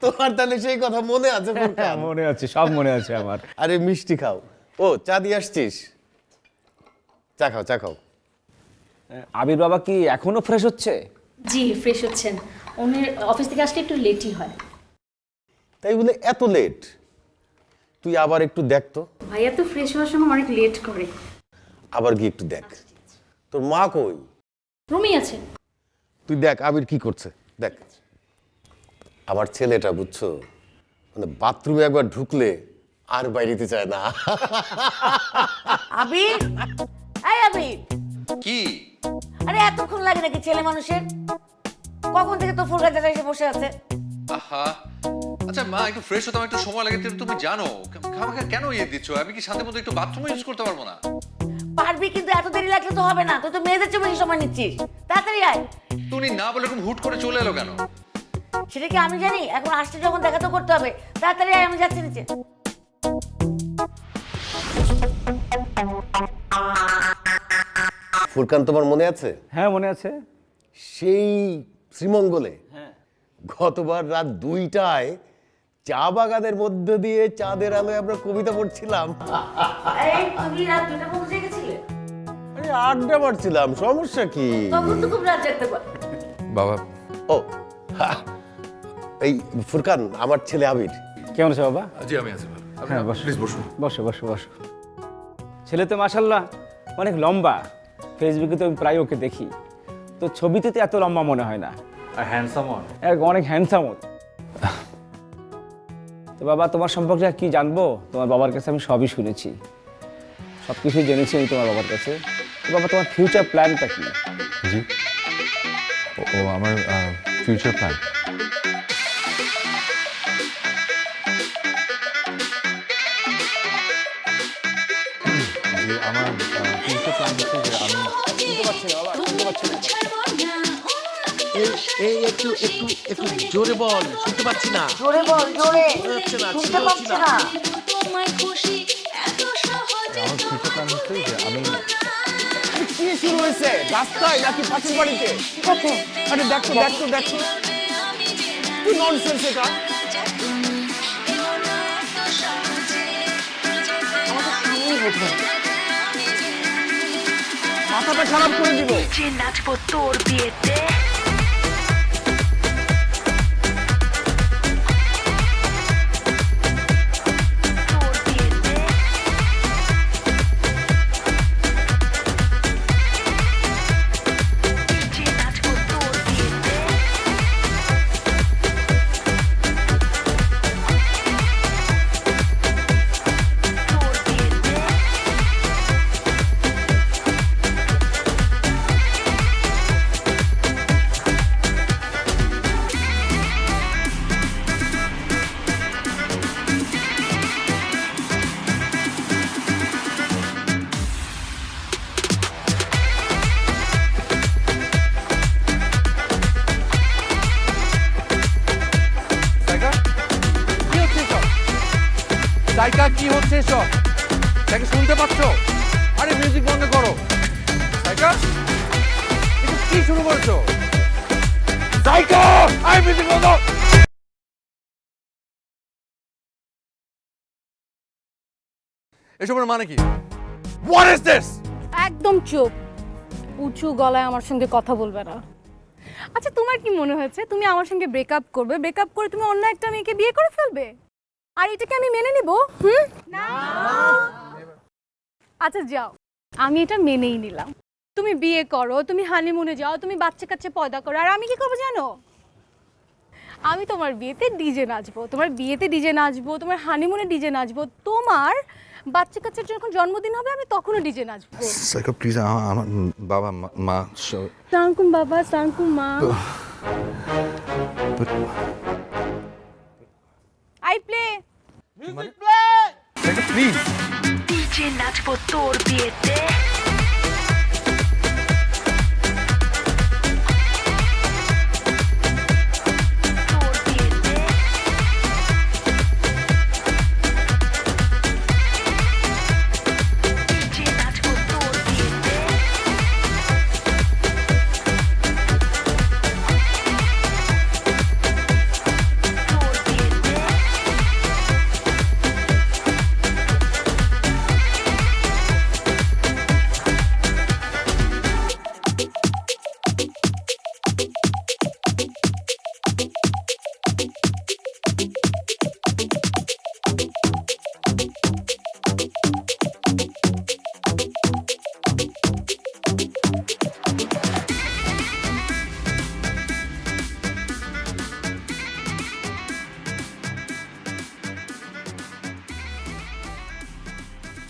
তোমার তাহলে সেই কথা মনে আছে ফুরকান? মনে আছে, সব মনে আছে আমার। আরে মিষ্টি খাও। ও চা দিয়ে আসছিস? চা খাও, চা খাও। আবির বাবা কি এখনো ফ্রেশ হচ্ছে? জি ফ্রেশ হচ্ছেন, ওনার অফিস থেকে আসলে একটু লেটই হয়। তাই বলে এত লেট? তুই আবার একটু দেখ তো। ভাইয়া তো ফ্রেশ হওয়ার সময় অনেক লেট করে। আবার গিয়ে একটু দেখ। তোর মা কই? রুমেই আছে। তুই দেখ আবির কি করছে, দেখ। আমার ছেলেটা বুঝছো, মানে বাথরুমে একবার ঢুকলে আর বাইরেতে চায় না। আবির, এই আবির, কি? আরে এতক্ষণ লাগে নাকি ছেলে মানুষের? কখন থেকে তো ফুলগাছ এসে বসে আছে? আহা, আচ্ছা মা, একটু ফ্রেশ হতে আমার একটু সময় লাগে, তুমি জানো। খামাখা কেন ইয়ে দিচ্ছ? আমি কি শান্তি মতো একটু বাথরুম ইউজ করতে পারবো না? পারবি, কিন্তু এত দেরি লাগলে তো হবে না। তুই তো মেয়েদের চেয়ে বেশি সময় নিচ্ছিস। তাড়াতাড়ি আয়। তুমি না বলে এরকম হুট করে চলে এলো কেন? সেটা কি আমি জানি? এখন আসতে যখন দেখা তো করতে হবে। তাড়াতাড়ি আয়, আমি যাচ্ছি নিচে। ফুরকান তোমার মনে আছে? হ্যাঁ মনে আছে। সেই শ্রীমঙ্গলে গতবার রাত 2টায় চা বাগানের মধ্যে দিয়ে চাঁদের আলোয় আমরা কবিতা পড়ছিলাম। এই তুমি রাত 2টা পর্যন্ত জেগেছিলে? আরে আড্ডা মারছিলাম, সমস্যা কি? তখন তো খুব রাত জাগতে পার। বাবা, ও এই ফুরকান আমার ছেলে আবির। কেমন আছে বাবা? জি আমি আছি। হ্যাঁ বসো, প্লিজ বসুন। বসো বসো বসো। ছেলে তো মাশাল্লাহ অনেক লম্বা, ফেসবুকে তো আমি প্রায় ওকে দেখি, তো ছবিতে তো এত লম্বা মনে হয় না। হ্যান্ডসাম অনেক হ্যান্ডসাম। তো বাবা তোমার সম্পর্কে আর কি জানবো? তোমার বাবার কাছে আমি সবই শুনেছি, সব কিছুই জেনেছি আমি তোমার বাবার কাছে। তো বাবা তোমার ফিউচার প্ল্যানটা কি? জি, ও আমার ফিউচার প্ল্যান। জি, আমার ফিউচার প্ল্যান হচ্ছে যে আমি শুনতে পাচ্ছি না বাবা, শুনতে পাচ্ছি না। এই একটু একটু একটু জোরে বল, শুনতে পাচ্ছি না। জোরে বল, জোরে। হচ্ছে না, শুনতে পাচ্ছি না। আমার ফিউচার প্ল্যান হচ্ছে যে আমি কি শুরু হয়েছে? রাস্তায় নাকি পাশের বাড়িতে? ঠিক আছে। আরে দেখো দেখো দেখো, কি ননসেন্স এটা! মাথাটা খারাপ করে দিব। নাচবো তোর বিয়েতে। সাইকা, কি হচ্ছে এসব? তাকে শুনতে পাচ্ছ? আরে মিউজিক বন্ধ করো। সাইকা, এটা কি শুরু করছো? সাইকা, আরে মিউজিক বন্ধ। এসবের মানে কি? What is this? একদম চুপ, উঁচু গলায় আমার সঙ্গে কথা বলবে না। আচ্ছা তোমার কি মনে হয়েছে তুমি আমার সঙ্গে ব্রেকআপ করবে, ব্রেকআপ করে তুমি অন্য একটা মেয়েকে বিয়ে করে ফেলবে, আর এটাকে আমি মেনে নিব? না। আচ্ছা যাও, আমি এটা মেনেই নিলাম। তুমি বিয়ে করো, তুমি হানিমুনে যাও, তুমি বাচ্চা কাচ্চা পয়দা করো, আর আমি কি করবো জানো? আমি তোমার বিয়েতে ডিজে নাচবো, তোমার বিয়েতে ডিজে নাচবো, তোমার হানিমুনে ডিজে নাচবো, তোমার বাচ্চা কাচ্চার যখন জন্মদিন হবে আমি তখনও ডিজে নাচবো। সাইকা প্লিজ, আমার বাবা মা সালামকুম বাবা, সালামকুম মা। I play music play. Saika please. DJ নাচবো তোর বিয়েতে।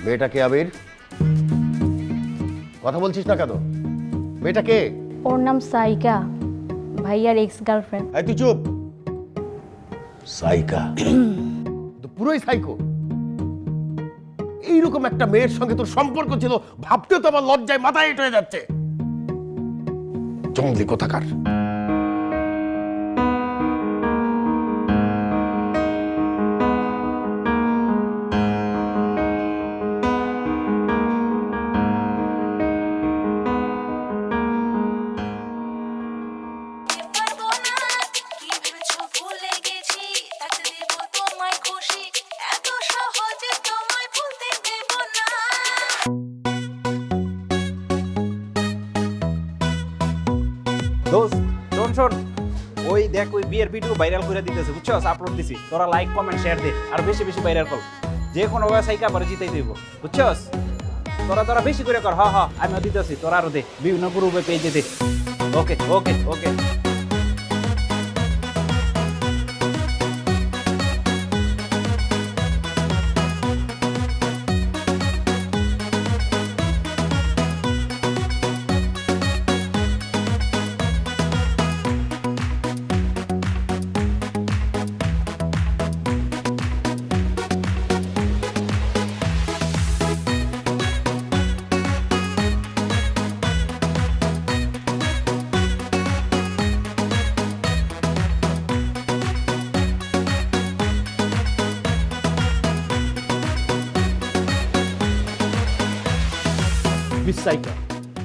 মেয়েটা কে আবির? কথা বলছিস না কেন? মেয়েটা কে? ওর নাম সাইকা, ভাইয়ার এক্স গার্লফ্রেন্ড। এই তুই চুপ। সাইকা তো পুরোই সাইকো। এইরকম একটা মেয়ের সঙ্গে তোর সম্পর্ক ছিল ভাবতেও তো আমার লজ্জায় মাথায় হেঁটে হয়ে যাচ্ছে। জঙ্গলি কোথাকার। দোস্ত শোন শোন, ওই দেখ ওই বিয়ের ভিডিও ভাইরাল করে দিতেছে, বুঝছস? আপলোড দিছি, তোরা লাইক কমেন্ট শেয়ার দে আর বেশি বেশি ভাইরাল কর, যে কোনো সাইকা পরে জিতাই দেব, বুঝছস? তোরা বেশি করে কর। হ্যাঁ হ্যাঁ আমিও দিতেছি, তোরা আরো দে, বিভিন্ন গ্রুপে পেজে দে। ওকে ওকে ওকে। মিস সাইকা,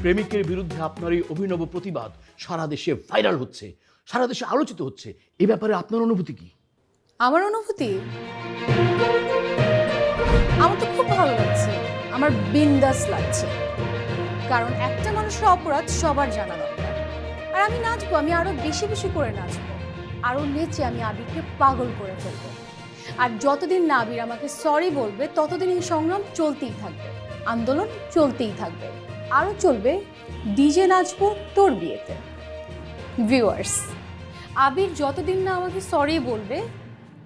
প্রেমিকের বিরুদ্ধে আপনার এই অভিনব প্রতিবাদ সারা দেশে ভাইরাল হচ্ছে, সারা দেশে আলোচিত হচ্ছে। এই ব্যাপারে আপনার অনুভূতি কি? আমার অনুভূতি, আমার তো খুব ভালো লাগছে, আমার বিন্দাস লাগছে, কারণ একটা মানুষের অপরাধ সবার জানা দরকার। আর আমি নাচবো, আমি আরো বেশি বেশি করে নাচবো, আরো নেচে আমি আবিরকে পাগল করে ফেলবো। আর যতদিন না আবির আমাকে সরি বলবে ততদিন এই সংগ্রাম চলতেই থাকবে, আন্দোলন চলতেই থাকবে। আরও চলবে ডিজে নাচবো তোর বিয়েতে। ভিউয়ার্স, আবির যতদিন না আমাকে সরি বলবে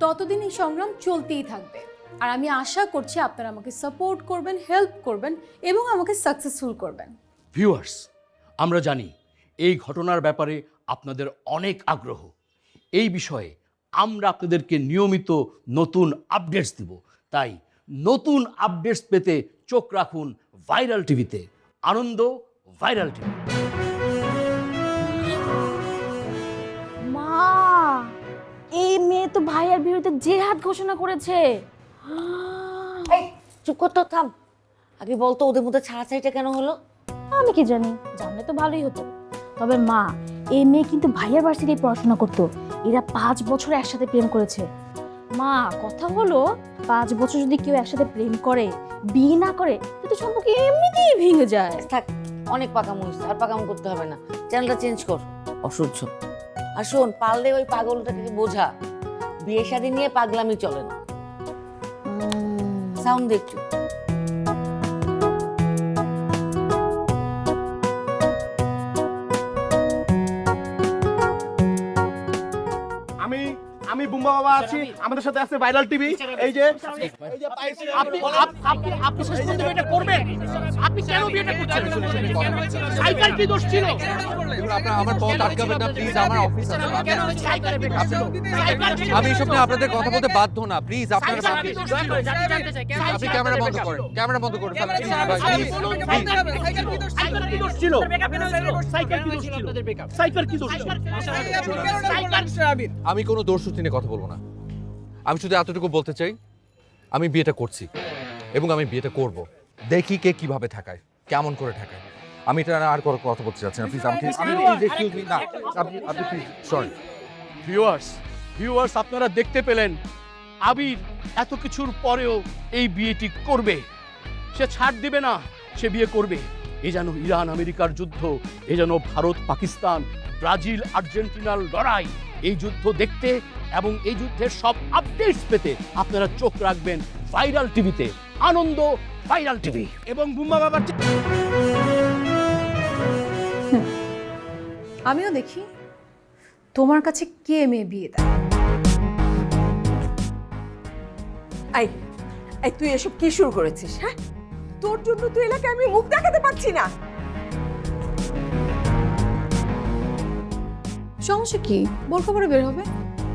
ততদিন এই সংগ্রাম চলতেই থাকবে। আর আমি আশা করছি আপনারা আমাকে সাপোর্ট করবেন, হেল্প করবেন এবং আমাকে সাকসেসফুল করবেন। ভিউয়ার্স, আমরা জানি এই ঘটনার ব্যাপারে আপনাদের অনেক আগ্রহ। এই বিষয়ে আমরা আপনাদেরকে নিয়মিত নতুন আপডেটস দিব, তাই নতুন আপডেটস পেতে চোখ রাখুন ভাইরাল টিভিতে। আনন্দ ভাইরাল টিভি। মা, এই মেয়ে তো ভাইয়ার বিরুদ্ধে জেহাদ ঘোষণা করেছে। এই চুপ কর তো, থাম। আগে বলতো ওদের মধ্যে ছাড়াছাড়িটা কেন হলো? আমি কি জানি, জানলে তো ভালোই হতো। তবে মা, এই মেয়ে কিন্তু ভাইয়ার ভার্সিটিতে পড়াশোনা করতো, এরা 5 বছর একসাথে প্রেম করেছে। মা, কথা হলো 5 বছর যদি কেউ একসাথে প্রেম করে, বিয়ে না করে, তো সম্পর্ক এমনিতেই ভেঙে যায়। থাক, অনেক পাকামো হয়েছে, আর পাকামো করতে হবে না, চ্যানেলটা চেঞ্জ কর। অসহ্য। আর শোন, পারলে ওই পাগলটাকে বোঝা বিয়ে শাদী নিয়ে পাগলামি চলে না। সাউন্ড দেখছো? আমি বুম্বা বাবা আছি, আমাদের সাথে আছে ভাইরাল টিভি। এই যে আপনি শেষ পর্যন্ত এটা করবেন? আপনি কেন বিয়েটা করছেন? সাইকার কি দোষ ছিল? আপনারা আমার পথ আটকাবেন না প্লিজ, আমার অফিস আছে। আমি এসব নিয়ে আপনাদের কথা বলতে বাধ্য না, প্লিজ আপনারা আপনি ক্যামেরা বন্ধ করেন, ক্যামেরা বন্ধ করে ফেলেন প্লিজ। আমি কোনো দোষত্রুটি নিয়ে কথা বলবো না, আমি শুধু এতটুকু বলতে চাই, আমি বিয়েটা করছি এবং আমি বিয়েটা করব। দেখি কে কিভাবে ঠেকায়, কেমন করে ঠেকায়। আমি এটা আর কোনো কথা বলতে চাচ্ছি না, প্লিজ আমাকে এক্সকিউজ মি না, আপনি প্লিজ সরি। ভিউয়ার্স, আপনারা দেখতে পেলেন আবির এত কিছুর পরেও এই বিয়েটি করবে। সে ছাড় দিবে না, সে বিয়ে করবে। এ যেন ইরান আমেরিকার যুদ্ধ, এ যেন ভারত পাকিস্তান, ব্রাজিল আর্জেন্টিনার লড়াই। এই যুদ্ধ দেখতে এবং এই যুদ্ধের সব আপডেটস পেতে আপনারা চোখ রাখবেন ভাইরাল টিভিতে। আনন্দ ভাইরাল টিভি এবং বুম্বা বাবার। আমিও দেখি তোমার কাছে কে মেয়ে বিয়ে দেয়। এই তুই এসব কি শুরু করেছিস? হ্যাঁ, তোর জন্য তো এলাকায় আমি মুখ দেখাতে পারছি না। সমস্যা কি? বোরখা পরে বের হবে।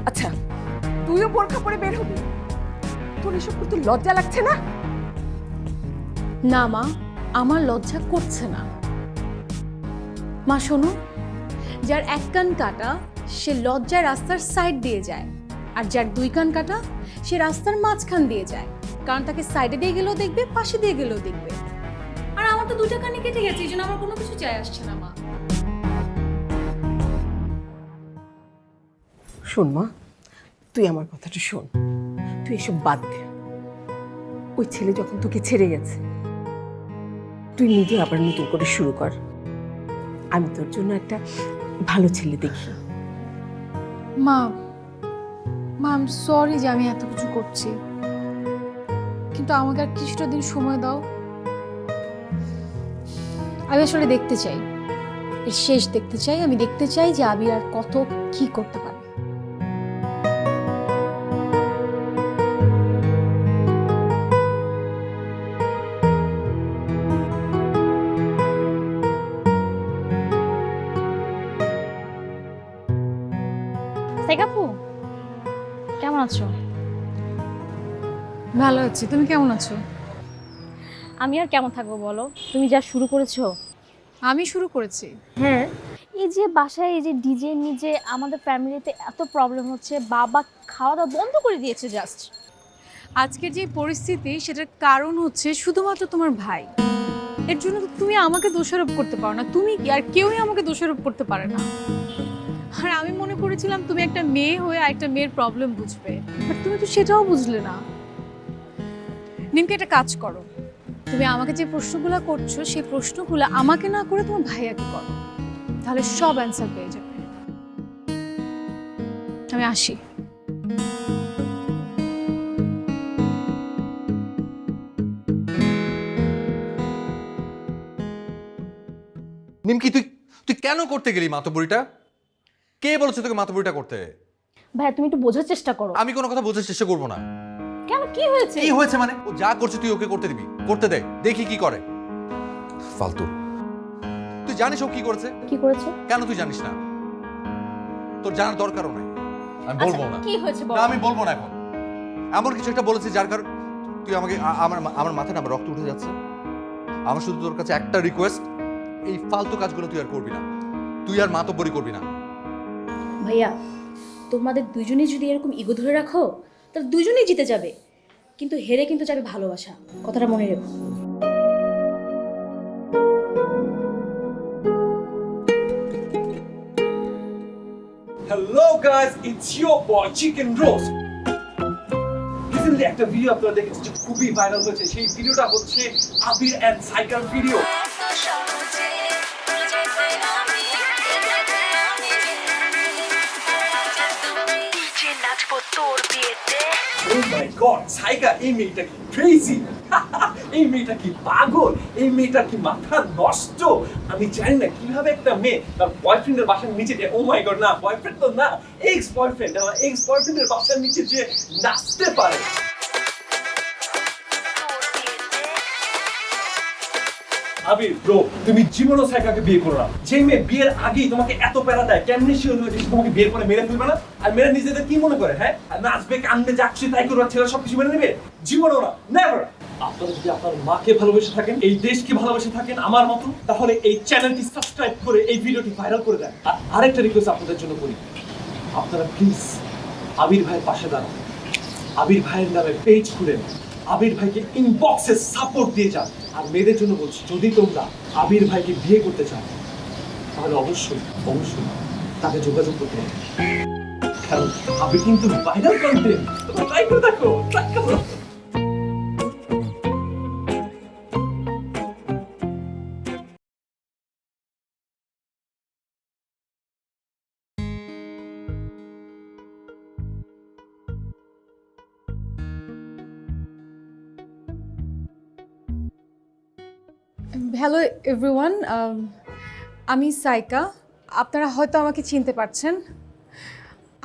আচ্ছা, তুইও বোরখা পরে বের হবি? তোর এসব করতে লজ্জা লাগছে না? না মা, আমার লজ্জা করছে না। মা শোনো, যার এক কান কাটা সে লজ্জায় রাস্তার সাইড দিয়ে যায়, আর যার দুই কান কাটা সে রাস্তার মাঝখান দিয়ে যায়, কারণ তাকে সাইডে দিয়ে গেলেও দেখবে, পাশে দিয়ে গেলেও দেখবে। আর আমার তো দুইটা কানই কেটে গেছে, এই জন্য আমার কোনো কিছু যায় আসছে না মা। শোন মা, তুই আমার কথাটা শোন, তুই এসব বাদ দে। ওই ছেলে যখন তোকে ছেড়ে গেছে, তুই নিজে আবার নতুন করে শুরু কর। আমি তোর জন্য একটা ভালো ছেলে দেখি। মা, আই এম সরি যে আমি এত কিছু করছি, কিন্তু আমাকে আর কিছুটা দিন সময় দাও। আমি আসলে দেখতে চাই, এর শেষ দেখতে চাই। আমি দেখতে চাই যে আবির আর কত কি করতে পারে। সাইকাপু, কেমন আছো? ভালো আছি, তুমি কেমন আছো? আমি আর কেমন থাকবো বলো, তুমি যা শুরু করেছো। আমি শুরু করেছি। হ্যাঁ, এই যে বাসায় এই যে ডিজে নিজে আমাদের ফ্যামিলিতে এত প্রবলেম হচ্ছে, বাবা খাওয়া দাওয়া বন্ধ করে দিয়েছে জাস্ট। আজকের যে পরিস্থিতি সেটার কারণ হচ্ছে শুধুমাত্র তোমার ভাই। এর জন্য তো তুমি আমাকে দোষারোপ করতে পারো না, তুমি আর কেউই আমাকে দোষারোপ করতে পারে না। আর আমি মনে করেছিলাম তুমি একটা মেয়ে হয়ে আরেকটা মেয়ের প্রবলেম বুঝবে, বাট তুমি তো সেটাও বুঝলে না। নিমকে একটা কাজ করো, তুমি আমাকে যে প্রশ্নগুলো করছো সেই প্রশ্নগুলো আমাকে না করে তোমার ভাইয়াকে করো, তাহলে সব অ্যান্সার পেয়ে যাবে। আমি আসি। নিমকি, তুই তুই কেন করতে গেলি মাতব্বরিটা? কে বলেছে তোকে মাতব্বরিটা করতে? ভাই তুমি একটু বোঝার চেষ্টা করো। আমি কোনো কথা বোঝার চেষ্টা করবো না। কেন, কি হয়েছে? কি হয়েছে মানে? ও যা করছে তুই ওকে করতে দিবি, করতে দে, দেখি কি করে। ফালতু। তুই জানিস ও কি করেছে? কি করেছে? কেন তুই জানিস না? তোর জানার দরকারও নাই। আমি বলবো না। কি হয়েছে বলো? না, আমি বলবো না এখন। এমন কিছু একটা বলেছে যার কারণ তুই আমাকে আমার মাথায় না রক্ত উঠে যাচ্ছে। আমার শুধু তোর কাছে একটা রিকোয়েস্ট, এই ফালতু কাজগুলো তুই আর করবি না। তুই আর মাতব্বরি করবি না। ভাইয়া, তোমাদের দুজনেই যদি এরকম ইগো ধরে রাখো তাহলে দুজনেই জিতে যাবে, কিন্তু হেরে কিন্তু যাবে ভালোবাসা। কথাটা মনে রেখো। Hello guys, it's your boy Chicken Roast. Recently একটা ভিডিও আপনারা দেখেছেন যে খুবই ভাইরাল হয়েছে। সেই ভিডিওটা হচ্ছে আবির এন্ড সাইকার ভিডিও। ডিজে নাচবো তোর বিয়েতে। Oh my god, সাইকা এই মেয়েটা কি ক্রেজি! এই মেয়েটা কি পাগল! এই মেয়েটা কি মাথা নষ্ট! আমি জানি না কিভাবে একটা মেয়ে তার বয়ফ্রেন্ডের বাসার নিচে যে, ও মাই গড, না বয়ফ্রেন্ড তো না, এক্স বয়ফ্রেন্ড, আমার এক্স বয়ফ্রেন্ডের বাসার নিচে যে নাচতে পারে। আবির ব্রো, তুমি জীবনও সাইকাকে বিয়ে করো না। যে মেয়ে বিয়ের আগেই তোমাকে এত প্যারা দেয়, কেমনি শিওর হয়ে যে তোমাকে বিয়ের পরে মেরে ফেলবে না? আর মেয়েরা নিজেদের কি মনে করে, হ্যাঁ? আর নাচবে, কান্দবে, যা খুশি তাই করবে, ছেলেরা সবকিছু মেনে নেবে? জীবনও না, নেভার। আপনারা যদি আপনার মাকে ভালোবেসে থাকেন, এই দেশকে ভালোবেসে থাকেন আমার মতো, তাহলে এই চ্যানেলটি সাবস্ক্রাইব করে এই ভিডিওটি ভাইরাল করে দেন। আর আরেকটা রিকোয়েস্ট আপনাদের জন্য করি, আপনারা প্লিজ আবির ভাইয়ের পাশে দাঁড়ান, আবির ভাইয়ের নামে পেজ খুলেন, আবির ভাইকে ইনবক্সে সাপোর্ট দিয়ে যান। আর মেয়েদের জন্য বলছি, যদি তোমরা আবির ভাইকে বিয়ে করতে চাও তাহলে অবশ্যই অবশ্যই তাকে যোগাযোগ করতে হবে, কারণ আবির কিন্তু ভাইরাল কন্টেন্ট। তোমরা ট্রাই করে দেখো, ট্রাই করো। হ্যালো এভরিওয়ান, আমি সাইকা। আপনারা হয়তো আমাকে চিনতে পারছেন।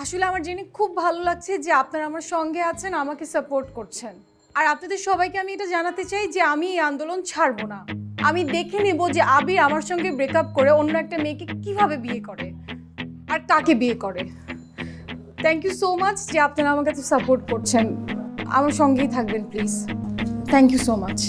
আসলে আমার জেনে খুব ভালো লাগছে যে আপনারা আমার সঙ্গে আছেন, আমাকে সাপোর্ট করছেন। আর আপনাদের সবাইকে আমি এটা জানাতে চাই যে আমি এই আন্দোলন ছাড়বো না। আমি দেখে নেব যে আবির আমার সঙ্গে ব্রেকআপ করে অন্য একটা মেয়েকে কিভাবে বিয়ে করে আর কাকে বিয়ে করে। থ্যাংক ইউ সো মাচ যে আপনারা আমার কাছে সাপোর্ট করছেন, আমার সঙ্গেই থাকবেন please. Thank you so much.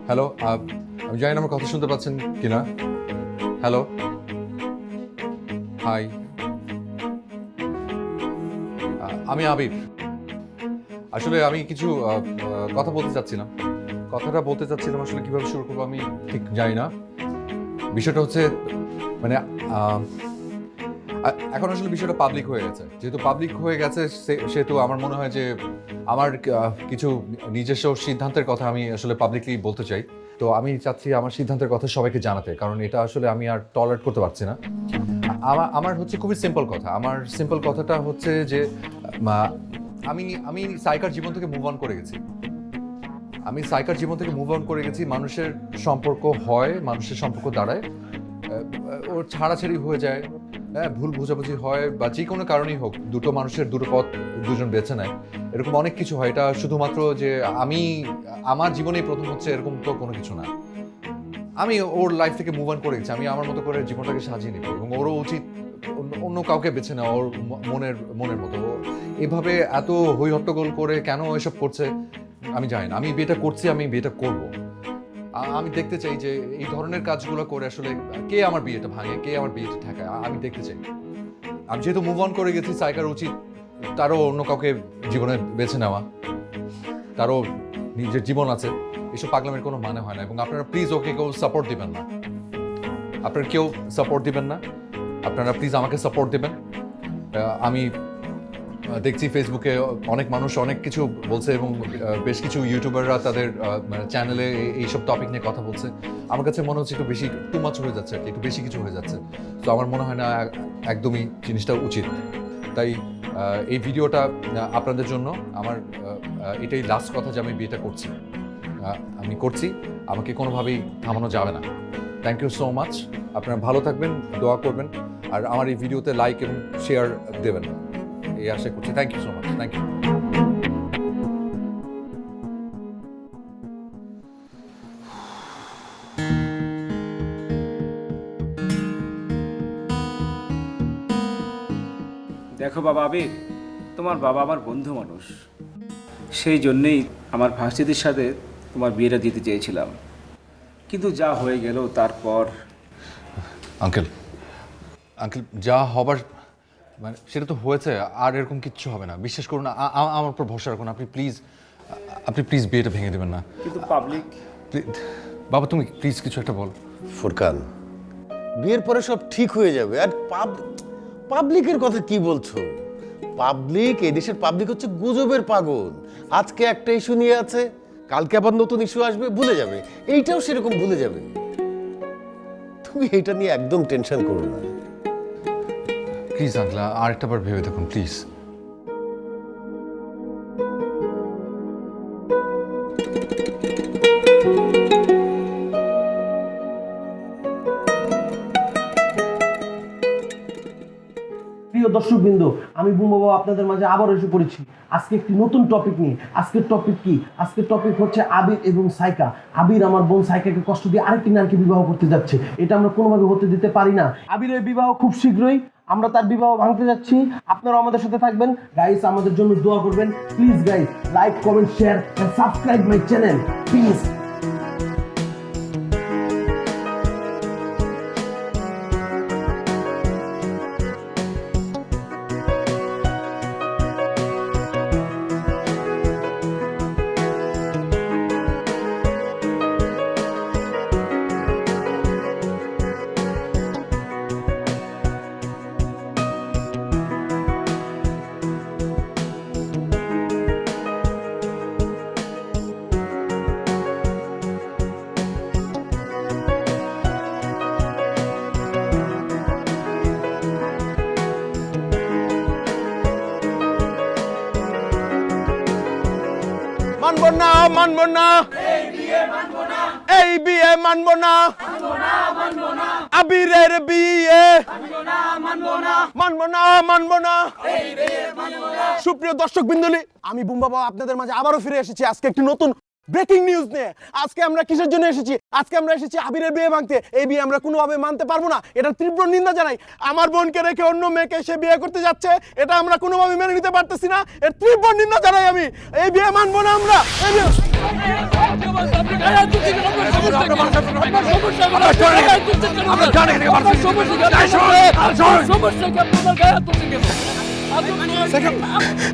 Hello, আমি জানি না আমার কথা শুনতে পাচ্ছেন কিনা। হ্যালো, হাই, আমি আবির। আসলে আমি কিছু কথা বলতে চাচ্ছিলাম। কথাটা বলতে চাচ্ছিলাম আসলে কিভাবে শুরু করবো আমি ঠিক জানি না। বিষয়টা হচ্ছে মানে এখন আসলে বিষয়টা পাবলিক হয়ে গেছে। যেহেতু পাবলিক হয়ে গেছে সেহেতু আমার মনে হয় যে আমার কিছু নিজস্ব সিদ্ধান্তের কথা আমি আসলে পাবলিকলি বলতে চাই। তো আমি চাচ্ছি আমার সিদ্ধান্তের কথা সবাইকে জানাতে, কারণ এটা আসলে আমি আর টলারেট করতে পারছি না। আমার হচ্ছে খুবই সিম্পল কথা। আমার সিম্পল কথাটা হচ্ছে যে আমি সাইকার জীবন থেকে মুভ অন করে গেছি। আমি সাইকার জীবন থেকে মুভ অন করে গেছি। মানুষের সম্পর্ক হয়, মানুষের সম্পর্ক দাঁড়ায়, ওর ছাড়াছাড়ি হয়ে যায়, হ্যাঁ, ভুল বোঝাবুঝি হয়, বা যে কোনো কারণেই হোক দুটো মানুষের দুটো পথ দুজন বেছে নেয়, এরকম অনেক কিছু হয়। এটা শুধুমাত্র যে আমি আমার জীবনেই প্রথম হচ্ছে এরকম তো কোনো কিছু না। আমি ওর লাইফ থেকে মুভ অন করে গেছি। আমি আমার মতো করে জীবনটাকে সাজিয়ে নেব, এবং ওরও উচিত অন্য কাউকে বেছে নেওয়া ওর মনের মতো। এভাবে এত হই হট্টগোল করে কেন এসব করছে আমি জানি না। আমি বিয়েটা করছি, আমি বিয়েটা করব। আমি দেখতে চাই যে এই ধরনের কাজগুলো করে আসলে কে আমার বিয়েটা ভাঙে, কে আমার বিয়েটা ঠেকায়, আমি দেখতে চাই। আমি যেহেতু মুভ অন করে গেছি, সাইকার উচিত তারও অন্য কাউকে জীবনে বেছে নেওয়া। তারও নিজের জীবন আছে, এসব পাগলামের কোনো মানে হয় না। এবং আপনারা প্লিজ ওকে কেউ সাপোর্ট দিবেন না। আপনারা কেউ সাপোর্ট দিবেন না। আপনারা প্লিজ আমাকে সাপোর্ট দেবেন। আমি দেখছি ফেসবুকে অনেক মানুষ অনেক কিছু বলছে, এবং বেশ কিছু ইউটিউবাররা তাদের চ্যানেলে এইসব টপিক নিয়ে কথা বলছে। আমার কাছে মনে হচ্ছে একটু বেশি টু মাচ হয়ে যাচ্ছে, একটু বেশি কিছু হয়ে যাচ্ছে। তো আমার মনে হয় না একদমই জিনিসটা উচিত। তাই এই ভিডিওটা আপনাদের জন্য। আমার এটাই লাস্ট কথা যে আমি বিয়েটা করছি, আমি করছি, আমাকে কোনোভাবেই থামানো যাবে না। Thank you so much. আপনারা ভালো থাকবেন, দোয়া করবেন, আর আমার এই ভিডিওতে লাইক এবং শেয়ার দেবেন, এই আশা করছি। Thank you so much. Thank you. দেখো বাবা আবির, তোমার বাবা আমার বন্ধু মানুষ, সেই জন্যেই আমার ভার্সিটির সাথে তোমার বিয়েটা দিতে চেয়েছিলাম, কিন্তু যা হয়ে গেল তারপর। আঙ্কেল যা হবার মানে সেটা তো হয়েছে, আর এরকম কিচ্ছু হবে না, বিশ্বাস করুন। আমার উপর ভরসা রাখুন। আপনি প্লিজ বিয়েটা ভেঙে দেবেন না। কিন্তু পাবলিক। বাবা তুমি প্লিজ কিছু একটা বল। ফুরকান, বিয়ের পরে সব ঠিক হয়ে যাবে। আর পাবলিকের কথা কি বলছো? পাবলিক, এই দেশের পাবলিক হচ্ছে গুজবের পাগল। আজকে একটা ইস্যু নিয়ে আছে, কালকে আবার নতুন ইস্যু আসবে, ভুলে যাবে। এইটাও সেরকম ভুলে যাবে। তুমি এটা নিয়ে একদম টেনশন করো না। প্লিজ আঙ্কেল আরেকটা বার ভেবে দেখুন প্লিজ। প্রিয় দর্শকবৃন্দ, আমি বুম্বা বাবা আপনাদের মাঝে আবার এসে পড়েছি আজকে একটি নতুন টপিক নিয়ে। আজকের টপিক কি? আজকের টপিক হচ্ছে আবির এবং সাইকা। আবির আমার বোন সাইকাকে কষ্ট দিয়ে আরেকটি নারীকে বিবাহ করতে যাচ্ছে, এটা আমরা কোনোভাবে হতে দিতে পারি না। আবিরের বিবাহ খুব শীঘ্রই, আমরা তার বিবাহ ভাঙতে যাচ্ছি। আপনারা আমাদের সাথে থাকবেন গাইস, আমাদের জন্য দোয়া করবেন please guys. Like, comment, share and subscribe my channel please. মানবো না, এই বিয়ে মানবো না, আবিরের বিয়ে মানবো না, মানবো না। সুপ্রিয় দর্শক বিন্দুলি, আমি বুম্বা বাবা আপনাদের মাঝে আবারও ফিরে এসেছি আজকে একটি নতুন ব্রেকিং নিউজ নিয়ে। আজকে আমরা কিসের জন্য এসেছি? আজকে আমরা এসেছি আবিরের বিয়ে ভাঙতে। এই বিয়ে আমরা কোনোভাবে মানতে পারবো না, এটা তীব্র নিন্দা জানাই। আমার বোনকে রেখে অন্য মেয়েকে সে বিয়ে করতে যাচ্ছে, এটা আমরা কোনোভাবে মেনে নিতে পারতেছি না, এর তীব্র নিন্দা জানাই আমি। এই বিয়ে মানবো না আমরা। এই বিয়ে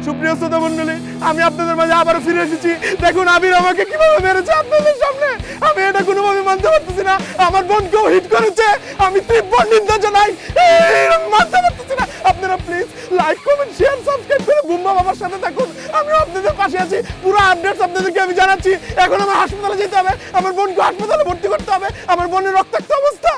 সুপ্রিয় শ্রোতা মণ্ডলী, আমি আপনাদের মাঝে আবারও ফিরে এসেছি। দেখুন আবির আমাকে কিভাবে মেরেছে আপনাদের সামনে, আমি এটা কোনোভাবে মানতে পারতেছি না। আমার বোনকেও হিট করেছে, আমি তীব্র নিন্দা জানাই, মানতে পারতেছি না। আপনারা please like comment share subscribe করে বুম্বা বাবার সাথে থাকুন, আমিও আপনাদের পাশে আছি। পুরো আপডেটস আপনাদেরকে আমি জানাচ্ছি। এখন আমার হাসপাতালে যেতে হবে, আমার বোনকে হাসপাতালে ভর্তি করতে হবে, আমার বোনের রক্তাক্ত অবস্থা।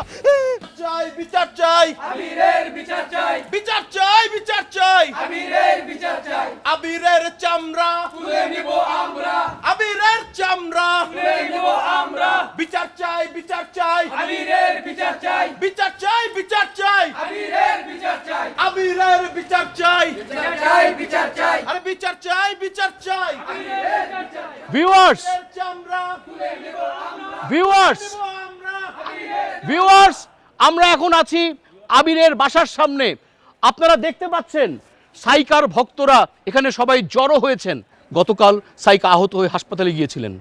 চাই বিচার চাই, আবিরের বিচার চাই, বিচার চাই, বিচার চাই, আবিরের বিচার চাই, আবিরের চামড়া তুলে নিব আমরা, আবিরের চামড়া তুলে নিব আমরা, বিচার চাই, বিচার চাই, আবিরের বিচার চাই, বিচার চাই, বিচার চাই, আবিরের বিচার চাই, আবিরের বিচার চাই, বিচার চাই, বিচার চাই, আরে বিচার চাই, বিচার চাই, আবিরের বিচার চাই। ভিউয়ার্স, চামড়া তুলে নিব আমরা, ভিউয়ার্স, ভিউয়ার্স, আমরা এখন আছি আবিরের বাসার সামনে। আপনারা দেখতে পাচ্ছেন সাইকার ভক্তরা এখানে সবাই জড়ো হয়েছেন। গতকাল সাইকা আহত হয়ে হাসপাতালে গিয়েছিলেন,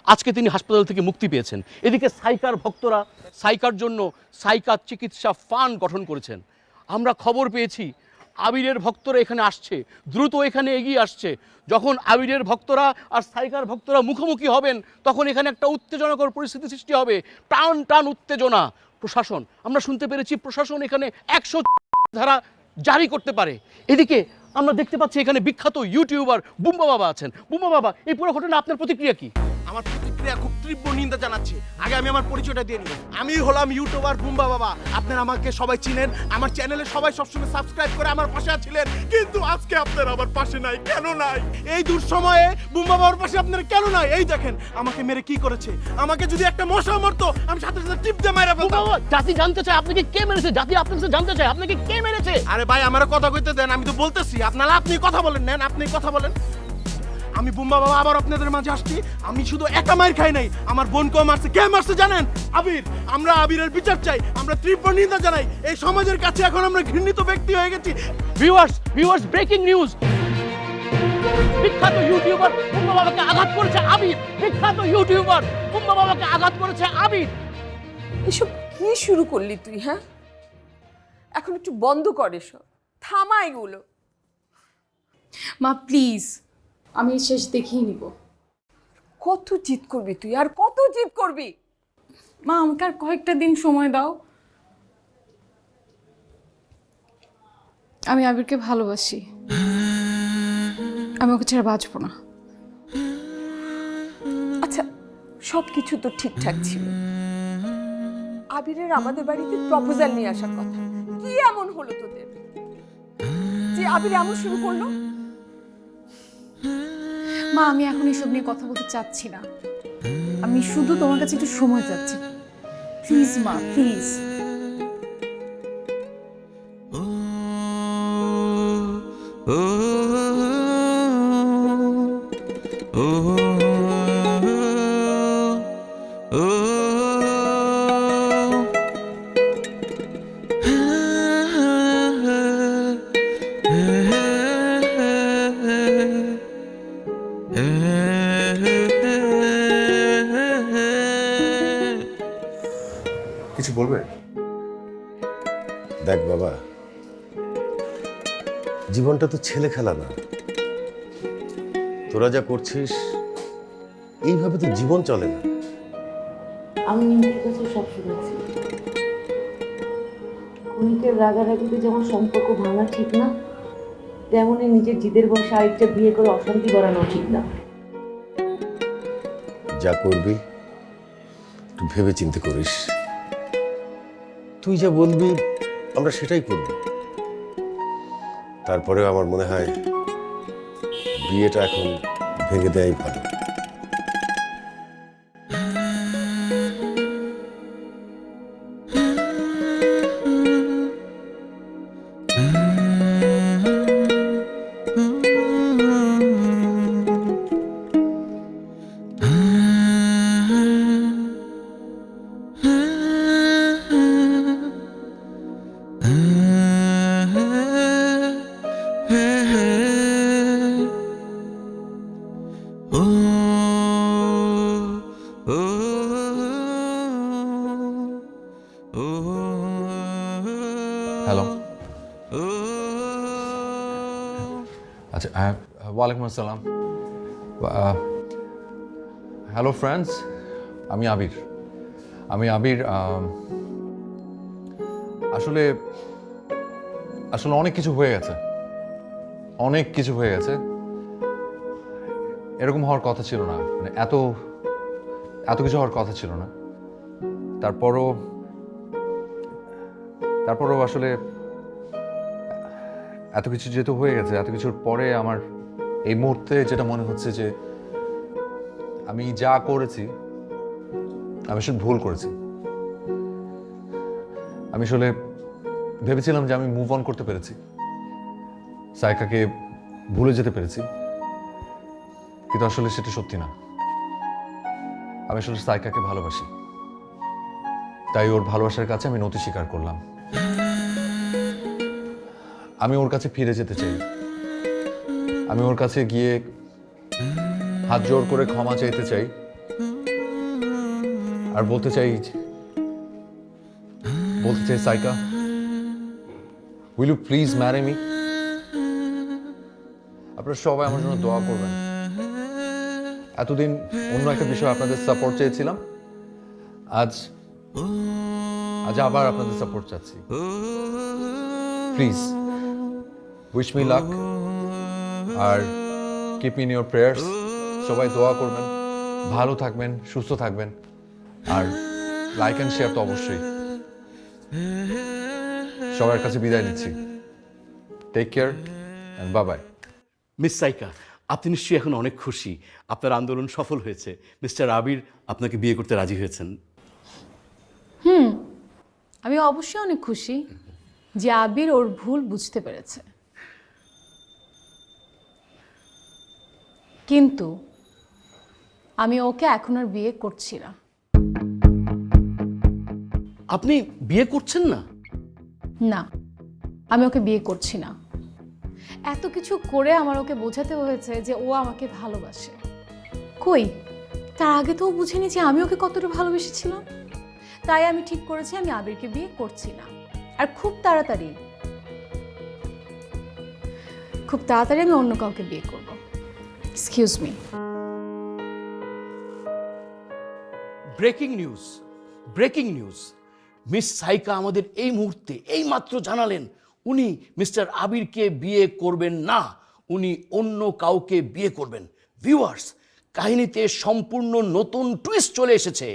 আজকে তিনি হাসপাতাল থেকে মুক্তি পেয়েছেন। এদিকে সাইকার ভক্তরা সাইকার জন্য সাইকা চিকিৎসা ফান্ড গঠন করেছেন। আমরা খবর পেয়েছি আবিরের ভক্তরা এখানে আসছে, দ্রুত এখানে এগিয়ে আসছে। যখন আবিরের ভক্তরা আর সাইকার ভক্তরা মুখোমুখি হবেন, তখন এখানে একটা উত্তেজনাকর পরিস্থিতি সৃষ্টি হবে, টান টান উত্তেজনা। প্রশাসন, আমরা শুনতে পেরেছি প্রশাসন এখানে 100 ধারা জারি করতে পারে। এদিকে আমরা দেখতে পাচ্ছি এখানে বিখ্যাত ইউটিউবার বুম্বা বাবা আছেন। বুম্বা বাবা, এই পুরো ঘটনা আপনার প্রতিক্রিয়া কি? আমার প্রতিক্রিয়া খুব তীব্র নিন্দা জানাচ্ছি। আগে আমি আমার পরিচয়টা দিয়ে নিই। আমি হলাম ইউটিউবার বুম্বা বাবা। আপনারা আমাকে সবাই চিনেন, আমার চ্যানেলে সবাই সবসময় সাবস্ক্রাইব করে আমার পাশে ছিলেন, কিন্তু আজকে আপনারা আমার পাশে নাই। কেন নাই? এই দুঃসময়ে বুম্বা বাবার পাশে আপনারা কেন নাই? এই দেখেন আমাকে মেরে কি করেছে। আমাকে যদি একটা মশা মারতো, আমি সাথে সাথে টিপ দিয়ে মাইরা ফেলতাম। জাতি জানতে চায় আপনাকে কে মেরেছে, জাতি আপনার কাছে জানতে চায় আপনাকে কে মেরেছে। আরে ভাই, আমার কথা কইতে দেন, আমি তো বলতেছি। আপনারা আপনি কথা বলেন, নেন আপনি কথা বলেন। আমি বুম্বা বাবা আবার আপনাদের মাঝে আসছি। আমি শুধু একা মার খাই নাই, আমার বোনকেও মারছে। কে মারছে জানেন? আবির। আমরা আবিরের বিচার চাই, আমরা তীব্র নিন্দা জানাই। এই সমাজের কাছে এখন আমরা ঘৃণিত ব্যক্তি হয়ে গেছি। Viewers, breaking news. বিখ্যাত ইউটিউবার বুম্বা বাবাকে আঘাত করেছে আবির। বিখ্যাত ইউটিউবার বুম্বা বাবাকে আঘাত করেছে আবির। এসব কি শুরু করলি তুই? হ্যাঁ, এখন একটু বন্ধ কর এসব, থামা এগুলো। মা প্লিজ, আমি শেষ দেখিয়ে নিব। কত জিদ করবি তুই, আর কত জিদ করবি? মা আমাকে আর কয়েকটা দিন সময় দাও। আমি আবিরকে ভালোবাসি, আমি ওকে ছেড়ে বাঁচবো না। আচ্ছা, সব কিছু তো ঠিকঠাক ছিল। আবিরের আমাদের বাড়িতে প্রপোজাল নিয়ে আসার কথা, কি এমন হলো তোদের যে আবির এমন শুরু করলো? মা আমি এখন এসব নিয়ে কথা বলতে চাচ্ছি না, আমি শুধু তোমার কাছে একটু সময় চাচ্ছি। প্লিজ মা, প্লিজ। কিছু বলবে? দেখ বাবা, জীবনটা তো ছেলে খেলা না। তোরা যা করছিস এইভাবে তো জীবন চলে না। আমি নিজের কাছে সব শুনেছি। খুনিকে রাগারাগিতে যেমন সম্পর্ক ভাঙা ঠিক না, তেমনই নিজের জিদের বসে আরেকটা বিয়ে করে অশান্তি বাড়ানো ঠিক না। যা করবি একটু ভেবে চিন্তে করিস। তুই যা বলবি আমরা সেটাই করব। তারপরেও আমার মনে হয় বিয়েটা এখন ভেঙে দেয়াই ভালো। হ্যালো, আচ্ছা, ওয়ালাইকুম আসসালাম। হ্যালো ফ্রেন্ডস, আমি আবির। আসলে অনেক কিছু হয়ে গেছে, এরকম হওয়ার কথা ছিল না, মানে এত কিছু হওয়ার কথা ছিল না। তারপরও আসলে এত কিছু যেহেতু হয়ে গেছে, এত কিছুর পরে আমার এই মুহূর্তে যেটা মনে হচ্ছে যে আমি যা করেছি আমি আসলে ভুল করেছি। আমি আসলে ভেবেছিলাম যে আমি মুভ অন করতে পেরেছি, সাইকাকে ভুলে যেতে পেরেছি, কিন্তু আসলে সেটা সত্যি না। আমি আসলে সাইকাকে ভালোবাসি, তাই ওর ভালোবাসার কাছে আমি নতি স্বীকার করলাম। আমি ওর কাছে ফিরে যেতে চাই, আমি ওর কাছে গিয়ে হাত জোর করে ক্ষমা চাইতে চাই, আর বলতে চাই Saika, will you please marry me? আপনারা সবাই আমার জন্য দোয়া করবেন। এতদিন অন্য একটা বিষয় আপনাদের সাপোর্ট চেয়েছিলাম, আজ আবার আপনাদের সাপোর্ট চাচ্ছি। প্লিজ উইশ মি লাক, আর keep me in your prayers. সবাই দোয়া করবেন, ভালো থাকবেন, সুস্থ থাকবেন, আর লাইক অ্যান্ড শেয়ার তো অবশ্যই। সবার কাছে বিদায় নিচ্ছি। Take care and bye bye. Miss Saika, আপনি নিশ্চয়ই এখন অনেক খুশি, আপনার আন্দোলন সফল হয়েছে, মিস্টার আবির আপনাকে বিয়ে করতে রাজি হয়েছেন। আমি অবশ্যই অনেক খুশি যে আবির ওর ভুল বুঝতে পেরেছে, কিন্তু আমি ওকে এখন আর বিয়ে করছি না। আপনি বিয়ে করছেন না? না, আমি ওকে বিয়ে করছি না। এত কিছু করে আমার ওকে বোঝাতে হয়েছে যে ও আমাকে ভালোবাসে। কই, তার আগে তো ও বুঝেনি যে আমি ওকে কতটা ভালোবেসেছিলাম। তাই আমি ঠিক করেছি আমি আবিরকে বিয়ে করছি না, আর খুব তাড়াতাড়ি আমি অন্য কাউকে বিয়ে করব। Excuse me. Breaking news, miss Saika আমাদের এই মুহূর্তে এই মাত্র জানালেন উনি মিস্টার আবিরকে বিয়ে করবেন না, উনি অন্য কাউকে বিয়ে করবেন। ভিউয়ার্স, কাহিনীতে সম্পূর্ণ নতুন টুইস্ট চলে এসেছে।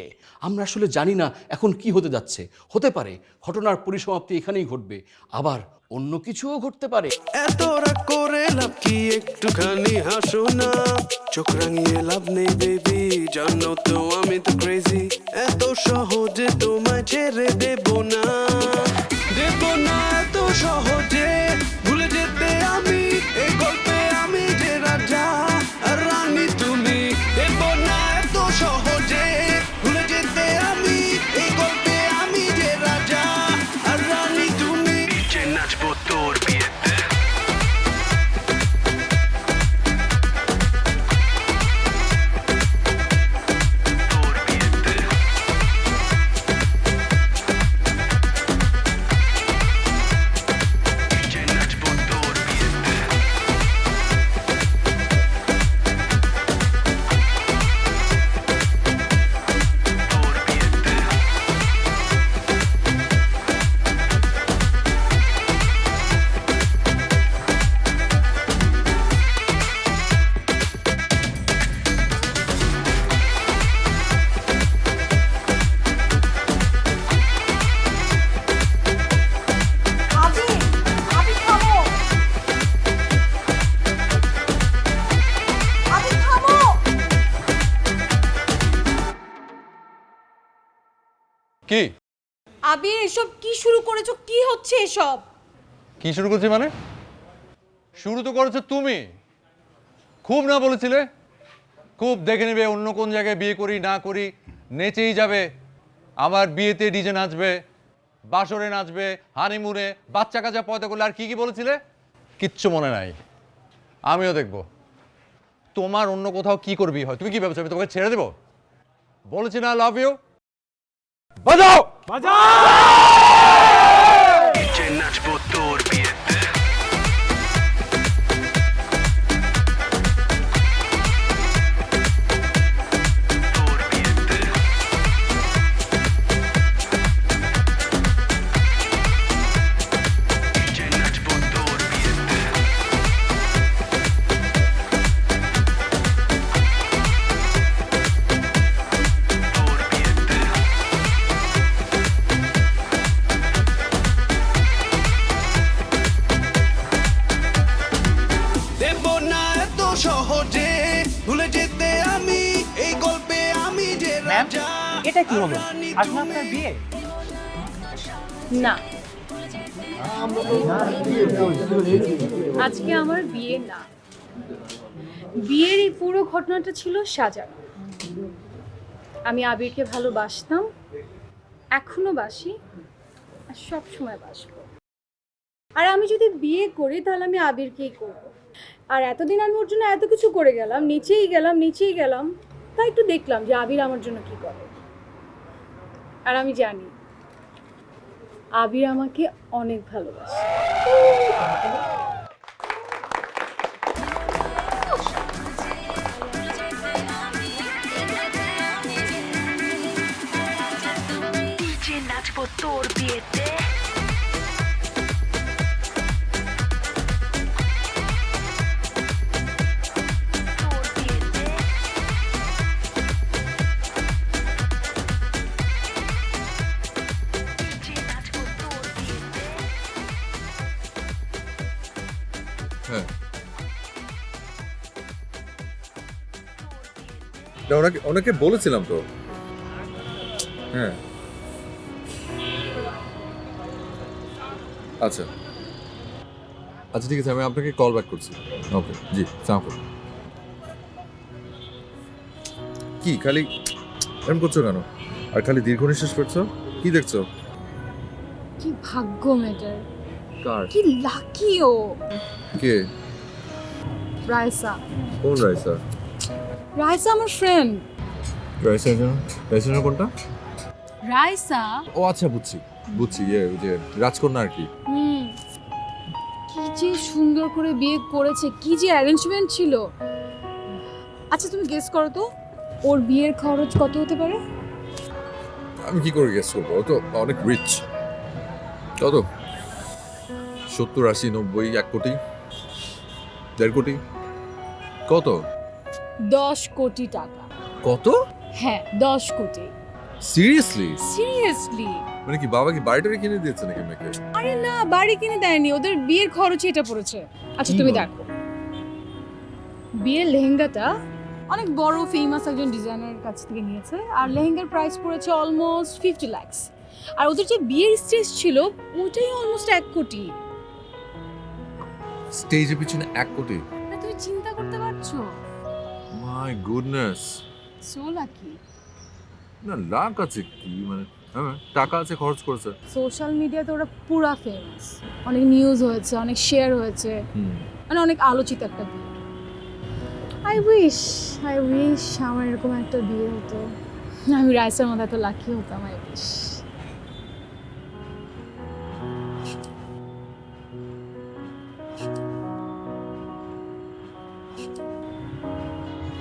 আমরা আসলে জানি না এখন কি হতে যাচ্ছে। হতে পারে ঘটনার পরিসমাপ্তি এখানেই ঘটবে, আবার অন্য কিছুও ঘটতে পারে। এত রাগ করে লাভ কি, একটুখানি হাসো না, চোখ রাঙিয়ে লাভ নেই বেবি, জানো তো আমি তো ক্রেজি, এত সহজে তোমায় ছেড়ে দেব না এত সহজে ভুলে যেতে আমি, এই গল্পে আমি যে রাজা আর রানী তুমি, দেব না এত সহজে ভুলে যেতে আমি, এই গল্পে আমি যে রাজা আর রানী তুমি। নিচে নাচবো তোর বিয়েতে, কি আবির, এসব কি শুরু করেছো? কি হচ্ছে এসব? কি শুরু করছি মানে? শুরু তো করেছো তুমি। খুব না বলেছিলে, খুব দেখে নেবে অন্য কোন জায়গায় বিয়ে করি না করি, নেচেই যাবে, আমার বিয়েতে ডিজে নাচবে, বাসরে নাচবে, হানিমুনে, বাচ্চা কাচ্চা পয়দা করলে, আর কি কি বলেছিলে? কিচ্ছু মনে নাই। আমিও দেখবো তোমার অন্য কোথাও কি করবি হয়। তুমি কি ভেবেছো আমি তোমাকে ছেড়ে দেবো? বলেছি না লাভ ইউ। বাজাও। ডিজে নাচবো তোর বিয়েতে দেব না এত সহজে ভুলে যেতে আমি এই গল্পে আমি যে রাজা এটা কি হলো আজকে আপনার বিয়ে না আজকে আমার বিয়ে না বিয়ের এই পুরো ঘটনাটা ছিল সাজানো আমি আবিরকে ভালোবাসতাম এখনো বাসি আর সব সময় বাসবো আর আমি যদি বিয়ে করি তাহলে আমি আবিরকেই করব আর এতদিন আমি ওর জন্য এত কিছু করে গেলাম নিচেই গেলাম তাই একটু দেখলাম যে আবির আমার জন্য কি করে আর আমি জানি আবির আমাকে অনেক ভালোবাসে ডিজে নাচবো তোর বিয়েতে তোর বিয়েতে ডিজে নাচবো তোর বিয়েতে হ্যাঁ ওনাকে বলেছিলাম তো হ্যাঁ আচ্ছা আচ্ছা ঠিক আছে আমি আপনাকে কল ব্যাক করছি ওকে জি সালাম কি খালি এরকম করছো কেন আর খালি দীর্ঘ নিঃশ্বাস করছো কি দেখছো কি ভাগ্য মেটার কার কি লাকি ও কে রাইসা কোন রাইসা রাইসা আমার ফ্রেন্ড রাইসা কোনটা রাইসা ও আচ্ছা বুঝছি ওই যে রাজকন্যা আর কি কি যে সুন্দর করে বিয়ে করেছে কি যে অ্যারেঞ্জমেন্ট ছিল আচ্ছা তুমি গেস করো তো ওর বিয়ের খরচ কত হতে পারে আমি কি করে গেস করবো ও তো অনেক রিচ কত 70 80 90 1 কোটি 1.5 কোটি কত 10 কোটি টাকা কত হ্যাঁ 10 কোটি সিরিয়াসলি মানে কি বাবা কি বাড়িটা কিনে দিয়েছে নাকি মেয়েকে আরে না বাড়ি কিনে দেয়নি ওদের বিয়ের খরচই এটা পড়েছে আচ্ছা তুমি দেখো বিয়ের লেহেঙ্গাটা অনেক বড় ফেমাস একজন ডিজাইনারের কাছ থেকে নিয়েছে আর লেহেঙ্গার প্রাইস পড়েছে অলমোস্ট 50 লাখ আর ওদের যে বিয়ের স্টেজ ছিল ওটাই অলমোস্ট 1 কোটি স্টেজের পিছনে 1 কোটি তুমি চিন্তা করতে পারছো মাই গুডনেস সো লাকি না লাখ আছে কি মানে হ্যাঁ টাকা আছে খরচ করেছে সোশ্যাল মিডিয়াতে ওরা পুরা ফেমাস অনেক নিউজ হয়েছে অনেক শেয়ার হয়েছে মানে অনেক আলোচিত একটা বিয়ে আই উইশ আমার এরকম একটা বিয়ে হতো আমি রাইসার মধ্যে এত লাকি হতাম আই উইশ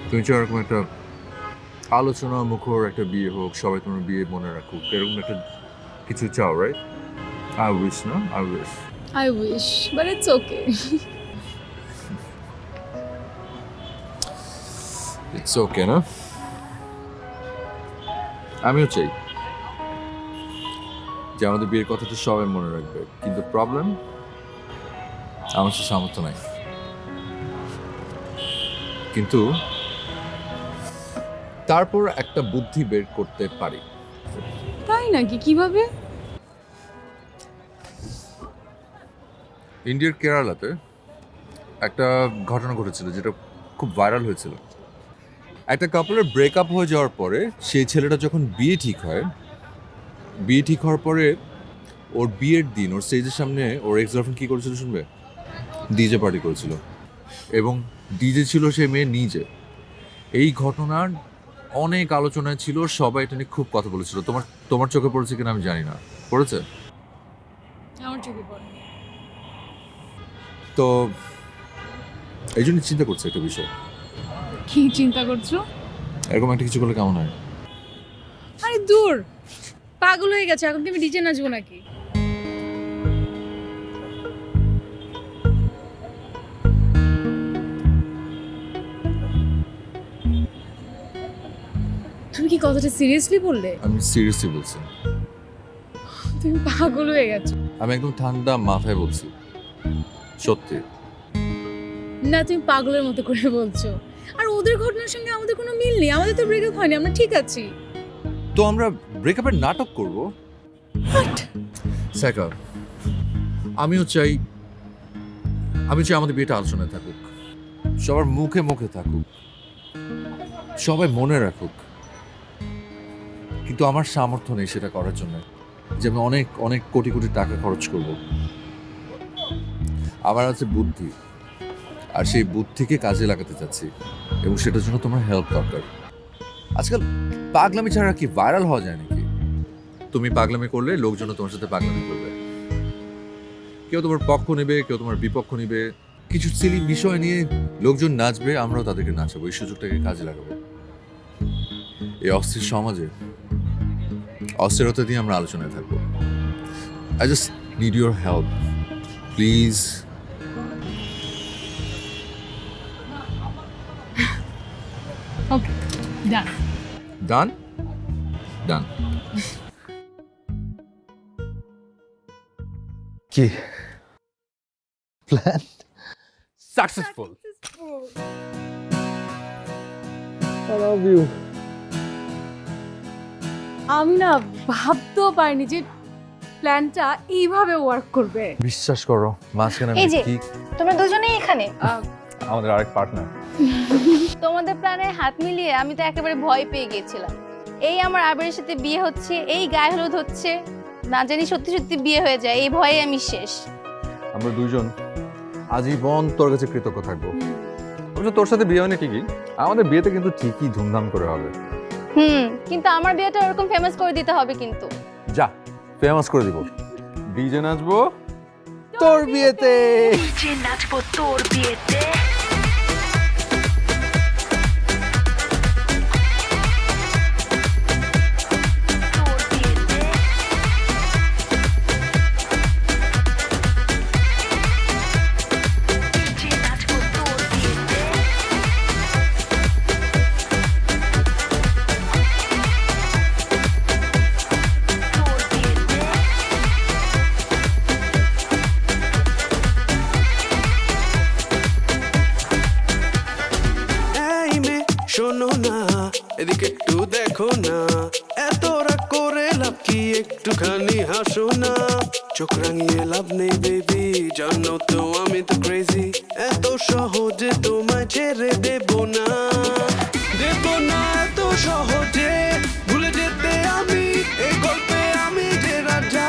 তুমি চাও এরকম একটা আলোচনা মুখর একটা বিয়ে হোক সবাই তোমার বিয়ে মনে রাখুক এরকম একটা কিছু চাও right I wish but it's okay it's okay না আমিও চাই যে আমাদের বিয়ের কথাটা সবাই মনে রাখবে কিন্তু প্রবলেম আমার সে সামর্থ্য নাই কিন্তু তারপর একটা বুদ্ধি বের করতে পারি তাই নাকি কিভাবে ইন্ডিয়ার কেরালাতে একটা ঘটনা ঘটেছিল যেটা খুব ভাইরাল হয়েছিল একটা কাপলের ব্রেকআপ হয়ে যাওয়ার পরে সেই ছেলেটা যখন বিয়ে ঠিক হওয়ার পরে ওর বিয়ের দিন ওর স্টেজের সামনে ওর এক্স গার্লফ্রেন্ড কী করেছিল শুনবে ডিজে পার্টি করেছিল এবং ডিজে ছিল সে মেয়ে নিজে এই ঘটনার অনেক আলোচনায় ছিল, সবাই এটা নিয়ে খুব কথা বলেছিল। তোমার চোখে পড়েছে কিনা আমি জানি না, পড়েছে? আমার চোখে পড়ে। তো এই জন্য চিন্তা করছে একটা বিষয়। কি চিন্তা করছো? এরকম একটা কিছু করলে কেমন হয়? আরে দূর, পাগল হয়ে গেছে, এখন তুমি ডিজে নাচবো নাকি? তুমি কি কথাটা সিরিয়াসলি বললে? আমি সিরিয়াসলি বলছি, তুমি পাগল হয়ে গেছো। আমি একদম ঠান্ডা মাথায় বলছি, সত্যি। না, তুমি পাগলের মতো করে বলছো। আর ওদের ঘটনার সঙ্গে আমাদের কোনো মিল নেই, আমাদের তো ব্রেকআপ হয়নি, আমরা ঠিক আছি। তো আমরা ব্রেকআপের নাটক করব? সাইকা, আমিও চাই আমাদের বিয়েটা আলোচনায় থাকুক, সবার মুখে মুখে থাকুক, সবাই মনে রাখুক। কিন্তু আমার সামর্থ্য নেই সেটা করার জন্য, যে আমি অনেক অনেক কোটি কোটি টাকা খরচ করব। আমার আছে বুদ্ধি, আর সেই বুদ্ধিকে কাজে লাগাতে চাচ্ছি, এবং সেটার জন্য তোমার হেল্প দরকার। আজকাল পাগলামি ছাড়া কি ভাইরাল হওয়া যায় নাকি? তুমি পাগলামি করলে লোকজন তোমার সাথে পাগলামি করবে, কেউ তোমার পক্ষ নেবে, কেউ তোমার বিপক্ষ নেবে, কিছু সিলি বিষয় নিয়ে লোকজন নাচবে, আমরাও তাদেরকে নাচাবো, এই সুযোগটাকে কাজে লাগাবো। এই অস্থির সমাজে অস্থিরতা দিয়ে আমরা আলোচনায় থাকবো। I just need your help, please. Okay, done. Done done. কি plan successful. I love you. আমি না ভাবতেও পারিনি যে প্ল্যানটা এইভাবে ওয়ার্ক করবে। বিশ্বাস করো, মাঝখানে এই আমি যে কি তোমরা দুজনেই এখানে, আমাদের আরেক পার্টনার। তোমাদের প্ল্যানে হাত মিলিয়ে আমি তো একেবারে ভয় পেয়ে গিয়েছিলাম। এই আমার আবিরের সাথে বিয়ে হচ্ছে, এই গায়ে হলুদ হচ্ছে, না জানি সত্যি সত্যি বিয়ে হয়ে যায়, এই ভয়ে আমি শেষ। আমরা দুইজন আজীবন তোর কাছে কৃতজ্ঞ থাকবো। অবশ্য তোর সাথে বিয়ে হয় না কি, আমাদের বিয়েতে কিন্তু ঠিকই ধুমধাম করে হবে। কিন্তু আমার বিয়েটা ওরকম ফেমাস করে দিতে হবে কিন্তু। যা, ফেমাস করে দিব। ডিজে নাচবো তোর বিয়েতে। ডিজে নাচবো তোর বিয়েতে। শোনো না, এদিকে একটু দেখো না, এত রাগ করে লাভ কি, একটুখানি হাসো না। চোখ রাঙিয়ে লাভ নেই বেবি, জানো তো আমি তো ক্রেজি, এত সহজে তোমায় ছেড়ে দেব না, দেব না এত সহজে ভুলে যেতে আমি, এই গল্পে আমি যে রাজা।